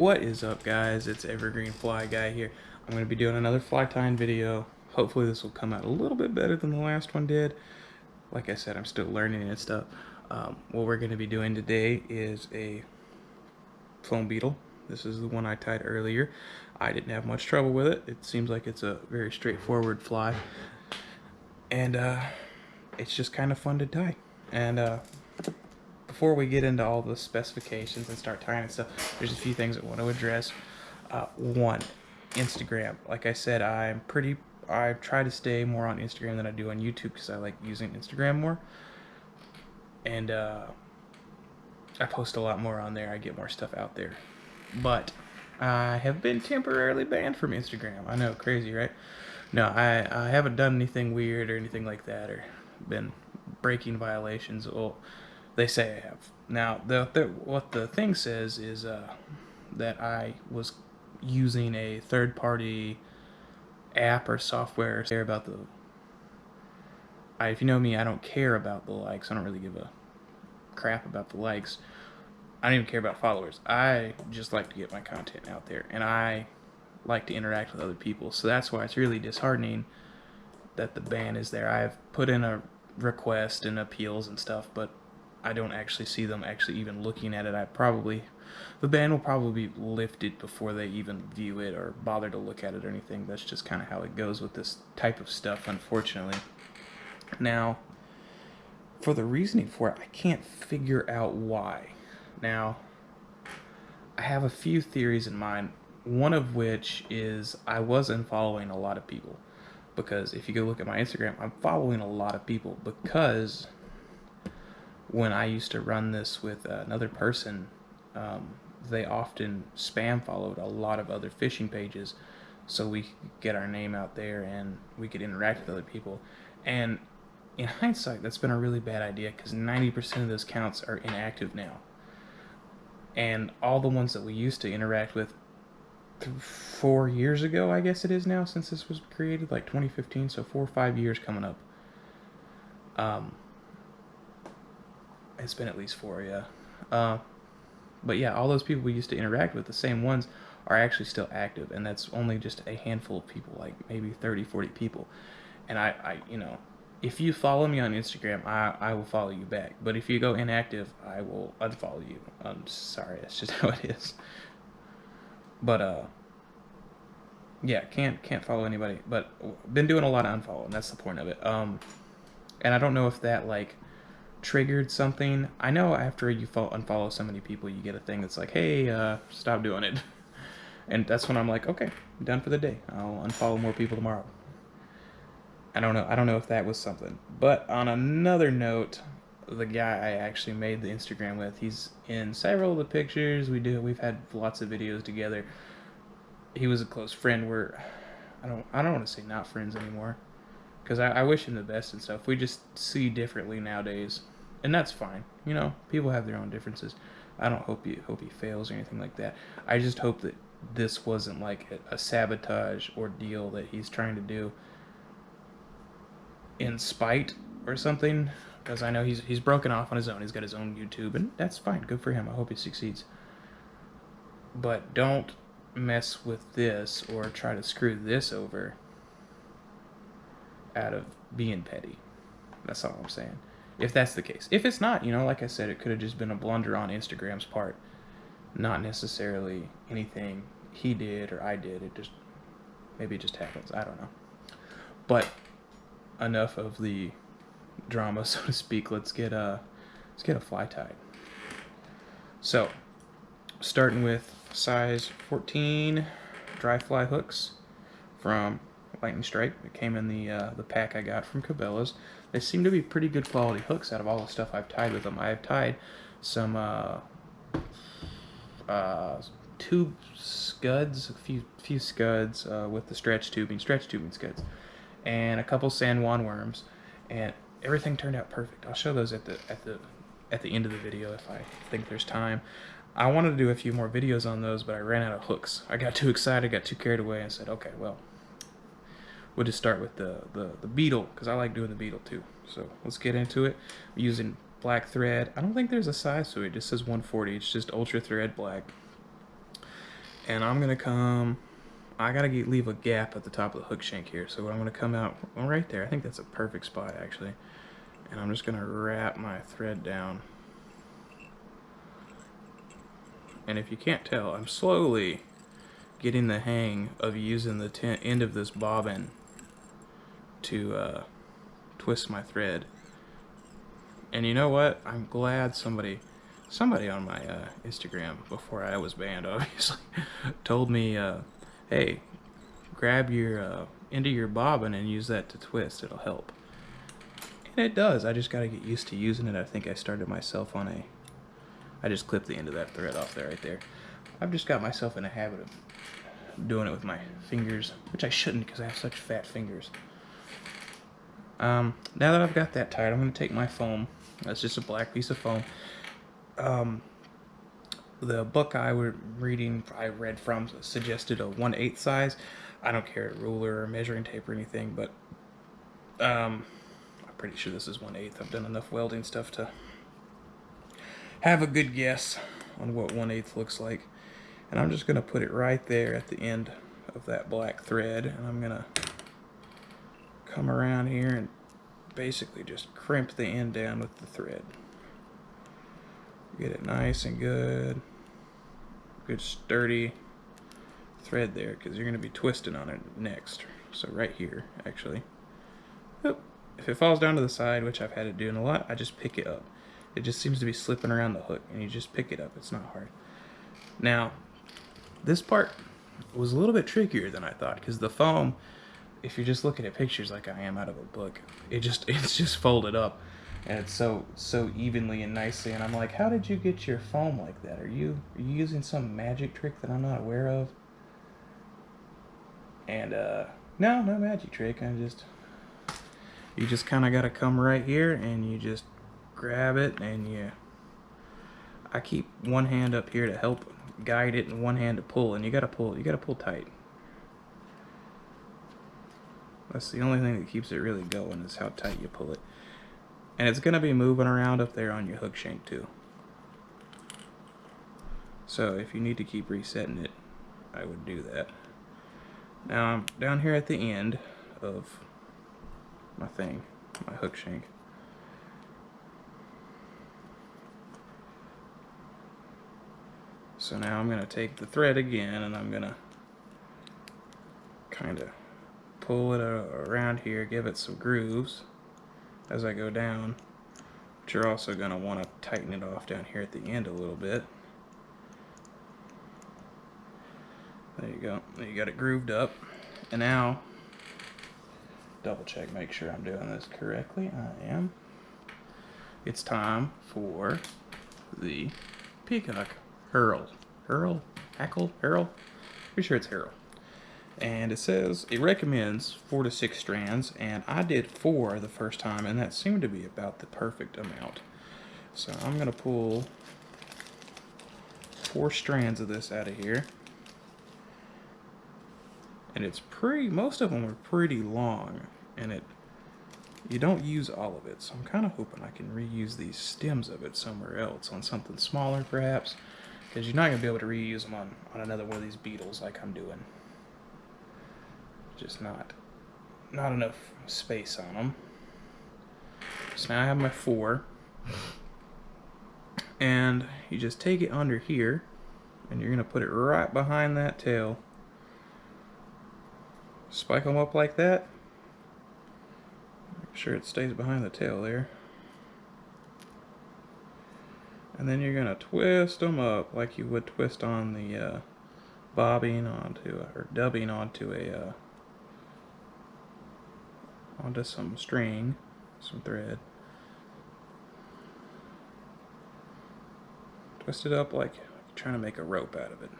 What is up, guys? It's Evergreen Fly Guy here. I'm going to be doing another fly tying video. Hopefully this will come out a little bit better than the last one did. Like I said, I'm still learning and stuff. What we're going to be doing today is a foam beetle. This is the one I tied earlier. I didn't have much trouble with it. It seems like it's a very straightforward fly. And it's just kind of fun to tie. And before we get into all the specifications and start tying and stuff, there's a few things I want to address. One, Instagram. Like I said, I try to stay more on Instagram than I do on YouTube because I like using Instagram more. And I post a lot more on there. I get more stuff out there. But I have been temporarily banned from Instagram. I know, crazy, right? No, I haven't done anything weird or anything like that or been breaking violations. Well, they say I have. Now, what the thing says is that I was using a third-party app or software. Care about the. If you know me, I don't care about the likes. I don't really give a crap about the likes. I don't even care about followers. I just like to get my content out there, and I like to interact with other people. So that's why it's really disheartening that the ban is there. I've put in a request and appeals and stuff, but I don't actually see them actually even looking at it. The ban will probably be lifted before they even view it or bother to look at it or anything. That's just kind of how it goes with this type of stuff, unfortunately. Now, for the reasoning for it, I can't figure out why. Now, I have a few theories in mind, one of which is I was unfollowing a lot of people. Because if you go look at my Instagram, I'm following a lot of people because when I used to run this with another person, they often spam followed a lot of other fishing pages so we could get our name out there and we could interact with other people. And in hindsight, that's been a really bad idea because 90% of those accounts are inactive now. And all the ones that we used to interact with 4 years ago, I guess it is now, since this was created, like 2015, so 4 or 5 years coming up. It's been at least 4, yeah. But yeah, all those people we used to interact with, the same ones, are actually still active, and that's only just a handful of people, like maybe 30, 40 people. And I if you follow me on Instagram, I will follow you back. But if you go inactive, I will unfollow you. I'm sorry, that's just how it is. But yeah, can't follow anybody. But been doing a lot of unfollowing. That's the point of it. And I don't know if that like triggered something. I know after you unfollow so many people, you get a thing that's like, hey, stop doing it. And that's when I'm like, okay, I'm done for the day. I'll unfollow more people tomorrow. I don't know if that was something. But on another note, the guy I actually made the Instagram with, he's in several of the pictures. We've had lots of videos together. He was a close friend. I don't want to say not friends anymore, because I wish him the best and stuff. We just see differently nowadays, and that's fine. You know, people have their own differences. I don't hope he fails or anything like that. I just hope that this wasn't like a sabotage ordeal that he's trying to do in spite or something, because I know he's broken off on his own. He's got his own YouTube, and that's fine. Good for him. I hope he succeeds. But don't mess with this or try to screw this over out of being petty. That's all I'm saying. If that's the case. If it's not, like I said, it could have just been a blunder on Instagram's part. Not necessarily anything he did or I did. Maybe it just happens. I don't know. But enough of the drama, so to speak. Let's get a fly tied. So, starting with size 14 dry fly hooks from Lightning Strike. It came in the pack I got from Cabelas. They seem to be pretty good quality hooks out of all the stuff I've tied with them. I've tied some tube scuds, a few scuds with the stretch tubing scuds, and a couple San Juan worms, and everything turned out perfect. I'll show those at the end of the video if I think there's time. I wanted to do a few more videos on those, but I ran out of hooks. I got too excited, got too carried away, and said, okay, well, we'll just start with the beetle, because I like doing the beetle too. So let's get into it. I'm using black thread. I don't think there's a size to it. It just says 140. It's just ultra thread black. And I'm gonna come, I gotta leave a gap at the top of the hook shank here. So I'm gonna come out right there. I think that's a perfect spot actually. And I'm just gonna wrap my thread down. And if you can't tell, I'm slowly getting the hang of using the end of this bobbin to twist my thread. And you know what? I'm glad somebody on my Instagram, before I was banned obviously, told me, hey, grab your end of your bobbin and use that to twist. It'll help. And it does. I just gotta get used to using it. I think I started myself on I just clipped the end of that thread off there right there. I've just got myself in a habit of doing it with my fingers, which I shouldn't because I have such fat fingers. Now that I've got that tied, I'm going to take my foam. That's just a black piece of foam. The book I read from suggested a 1/8 size. I don't carry a ruler or measuring tape or anything, but I'm pretty sure this is 1/8. I've done enough welding stuff to have a good guess on what 1/8 looks like. And I'm just going to put it right there at the end of that black thread, and I'm going to come around here and basically just crimp the end down with the thread. Get it nice and good sturdy thread there, because you're going to be twisting on it next. So right here, actually. Oop. If it falls down to the side, which I've had to do a lot, I just pick it up. It just seems to be slipping around the hook, and you just pick it up. It's not hard. Now, this part was a little bit trickier than I thought, because the foam, if you're just looking at pictures like I am out of a book, it's just folded up, and it's so evenly and nicely. And I'm like, how did you get your foam like that? Are you using some magic trick that I'm not aware of? And no magic trick. You just kind of got to come right here and you just grab it, and I keep one hand up here to help guide it and one hand to pull, and you gotta pull tight. That's the only thing that keeps it really going, is how tight you pull it. And it's gonna be moving around up there on your hook shank too. So if you need to keep resetting it, I would do that. Now I'm down here at the end of my hook shank. So now I'm going to take the thread again, and I'm going to kind of pull it around here, give it some grooves as I go down. But you're also going to want to tighten it off down here at the end a little bit. There you go. You got it grooved up. And now, double check, make sure I'm doing this correctly. I am. It's time for the peacock hurl. Hackle? Hurl? Pretty sure it's hurl. And it says it recommends 4 to 6 strands, and I did 4 the first time, and that seemed to be about the perfect amount. So I'm going to pull 4 strands of this out of here. And it's most of them are pretty long, and you don't use all of it, so I'm kind of hoping I can reuse these stems of it somewhere else, on something smaller perhaps, because you're not going to be able to reuse them on another one of these beetles like I'm doing. Just not enough space on them. So now I have my 4, and you just take it under here, and you're going to put it right behind that tail. Spike them up like that. Make sure it stays behind the tail there. And then you're going to twist them up like you would twist on the bobbing or dubbing onto some string, some thread. Twist it up like you're trying to make a rope out of it.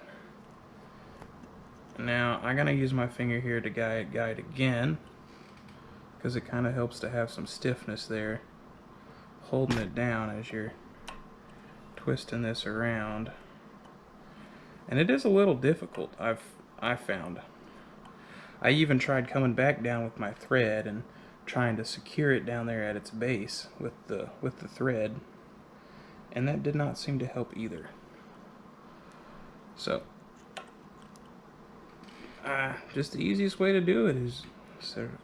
Now I'm going to use my finger here to guide again, because it kind of helps to have some stiffness there, holding it down as you're twisting this around. And it is a little difficult, I found. I even tried coming back down with my thread and trying to secure it down there at its base with the thread, and that did not seem to help either. So just the easiest way to do it is,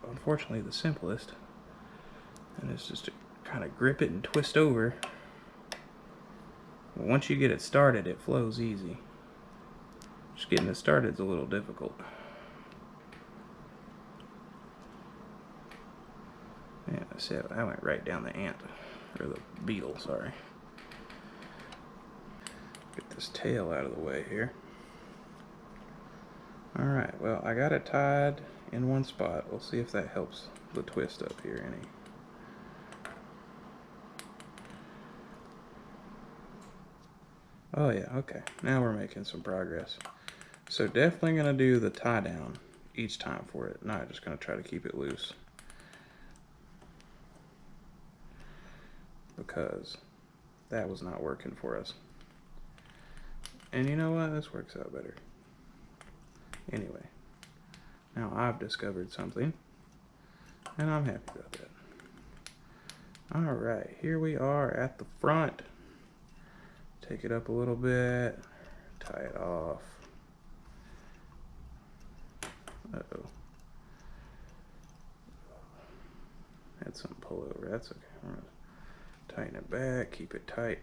unfortunately, the simplest. And it's just to kind of grip it and twist over. But once you get it started, it flows easy. Just getting it started is a little difficult. Yeah, see, I went right down the ant, or the beetle, sorry. Get this tail out of the way here. Alright, well, I got it tied in one spot. We'll see if that helps the twist up here any. Oh yeah, okay. Now we're making some progress. So definitely going to do the tie down each time for it. Not just going to try to keep it loose. Because that was not working for us. And you know what? This works out better. Anyway, now I've discovered something, and I'm happy about that. Alright, here we are at the front. Take it up a little bit, tie it off. Uh-oh. Had something pull over, that's okay. I'm gonna tighten it back, keep it tight.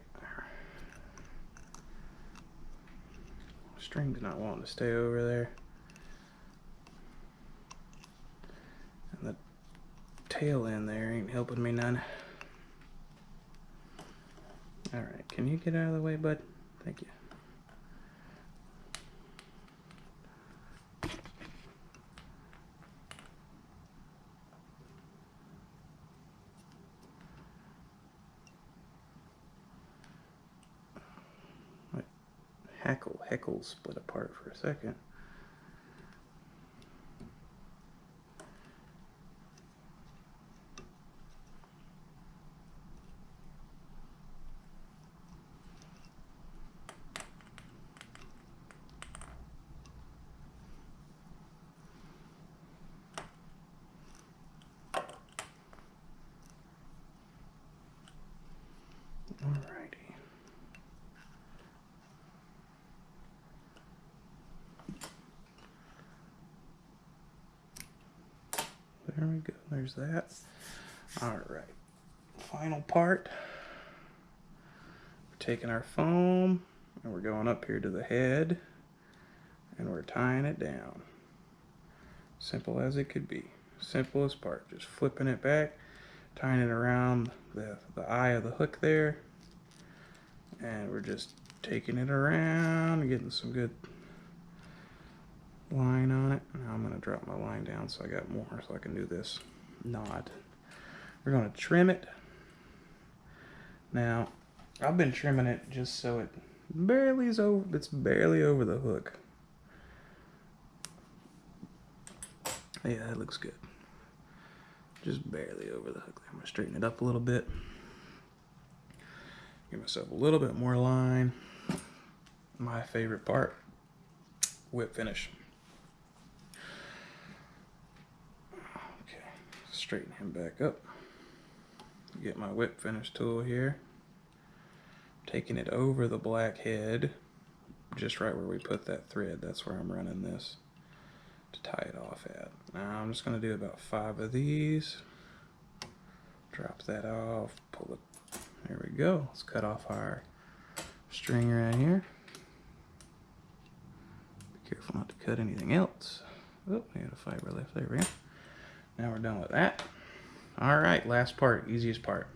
String's not wanting to stay over there. And the tail end there ain't helping me none. Alright, can you get out of the way, bud? Thank you. Heckle split apart for a second. Alrighty. There we go, there's that. Alright, final part. We're taking our foam and we're going up here to the head and we're tying it down. Simple as it could be. Simplest part, just flipping it back, tying it around the eye of the hook there, and we're just taking it around and getting some good line on it. Now I'm going to drop my line down so I got more so I can do this knot. We're going to trim it. Now I've been trimming it just so it barely is over, it's barely over the hook. Yeah, that looks good. Just barely over the hook. I'm going to straighten it up a little bit. Give myself a little bit more line. My favorite part, whip finish. Okay, straighten him back up. Get my whip finish tool here. Taking it over the black head, just right where we put that thread. That's where I'm running this to tie it off at. Now I'm just going to do about 5 of these. Drop that off, pull it. There we go. Let's cut off our string right here. Be careful not to cut anything else. Oh, we got a fiber left. There we go. Now we're done with that. All right, last part, easiest part.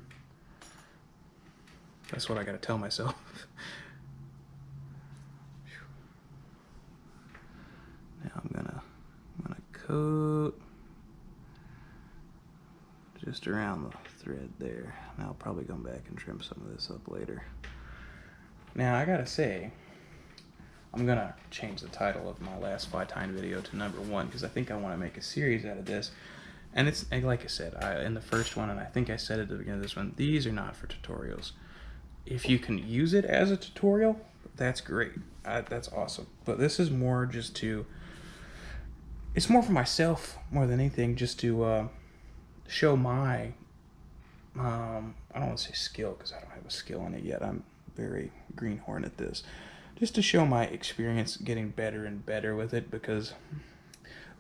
That's what I gotta tell myself. Now I'm gonna coat just around the thread there. And I'll probably come back and trim some of this up later. Now I gotta say, I'm gonna change the title of my last fly tying video to number 1 because I think I want to make a series out of this. And it's like I said in the first one, and I think I said it at the beginning of this one, these are not for tutorials. If you can use it as a tutorial, that's great. That's awesome. But this is more just to, it's more for myself more than anything, just to show my, I don't want to say skill because I don't have a skill in it yet. I'm very greenhorn at this. Just to show my experience getting better and better with it, because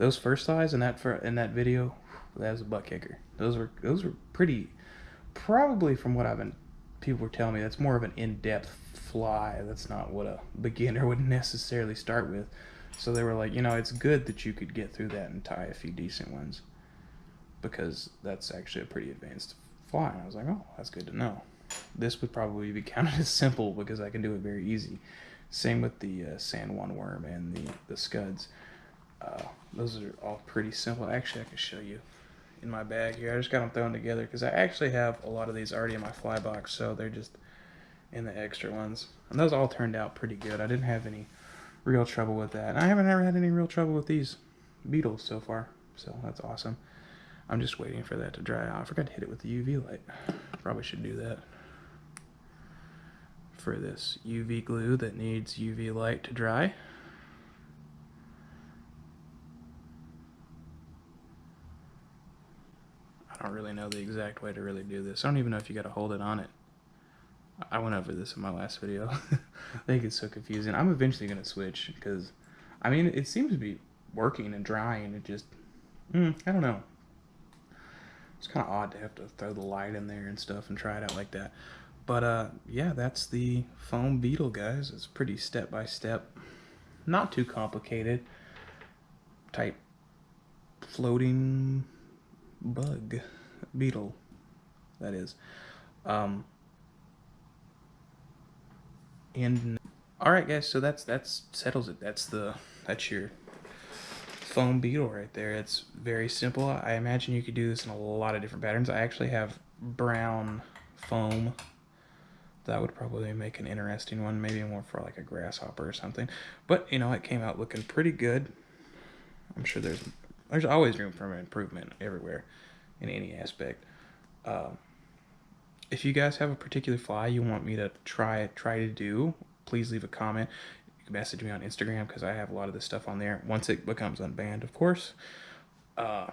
Those first flies in that video, that was a butt kicker. Those were pretty. Probably from what people were telling me, that's more of an in-depth fly. That's not what a beginner would necessarily start with. So they were like, it's good that you could get through that and tie a few decent ones, because that's actually a pretty advanced fly. And I was like, oh, that's good to know. This would probably be counted as simple because I can do it very easy. Same with the San Juan worm and the scuds. Those are all pretty simple. Actually, I can show you in my bag here. I just got them thrown together because I actually have a lot of these already in my fly box, so they're just in the extra ones. And those all turned out pretty good. I didn't have any real trouble with that. And I haven't ever had any real trouble with these beetles so far, so that's awesome. I'm just waiting for that to dry out. I forgot to hit it with the UV light. Probably should do that for this UV glue that needs UV light to dry. I don't really know the exact way to really do this. I don't even know if you got to hold it on it. I went over this in my last video. I think it's so confusing. I'm eventually going to switch because, I mean, it seems to be working and drying. It just, I don't know. It's kind of odd to have to throw the light in there and stuff and try it out like that. But, yeah, that's the foam beetle, guys. It's pretty step-by-step. Not too complicated. Type floating bug beetle, that is. And all right, guys, so that's settles it. That's your foam beetle right there. It's very simple. I imagine you could do this in a lot of different patterns. I actually have brown foam. That would probably make an interesting one, maybe more for like a grasshopper or something. But it came out looking pretty good. I'm sure there's always room for improvement everywhere in any aspect. If you guys have a particular fly you want me to try to do, please leave a comment. You can message me on Instagram because I have a lot of this stuff on there. Once it becomes unbanned, of course. I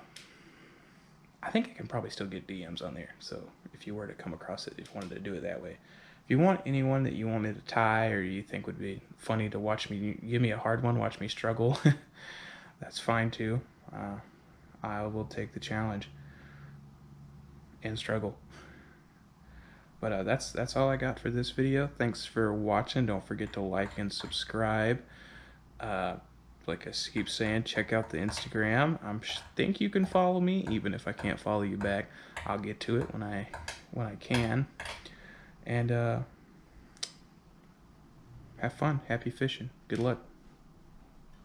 think I can probably still get DMs on there. So if you were to come across it, if you wanted to do it that way. If you want anyone that you want me to tie or you think would be funny to watch me, give me a hard one, watch me struggle. That's fine too. I will take the challenge and struggle. But that's all I got for this video. Thanks for watching. Don't forget to like and subscribe. Like I keep saying, check out the Instagram. I think you can follow me, even if I can't follow you back. I'll get to it when I can. And have fun. Happy fishing. Good luck.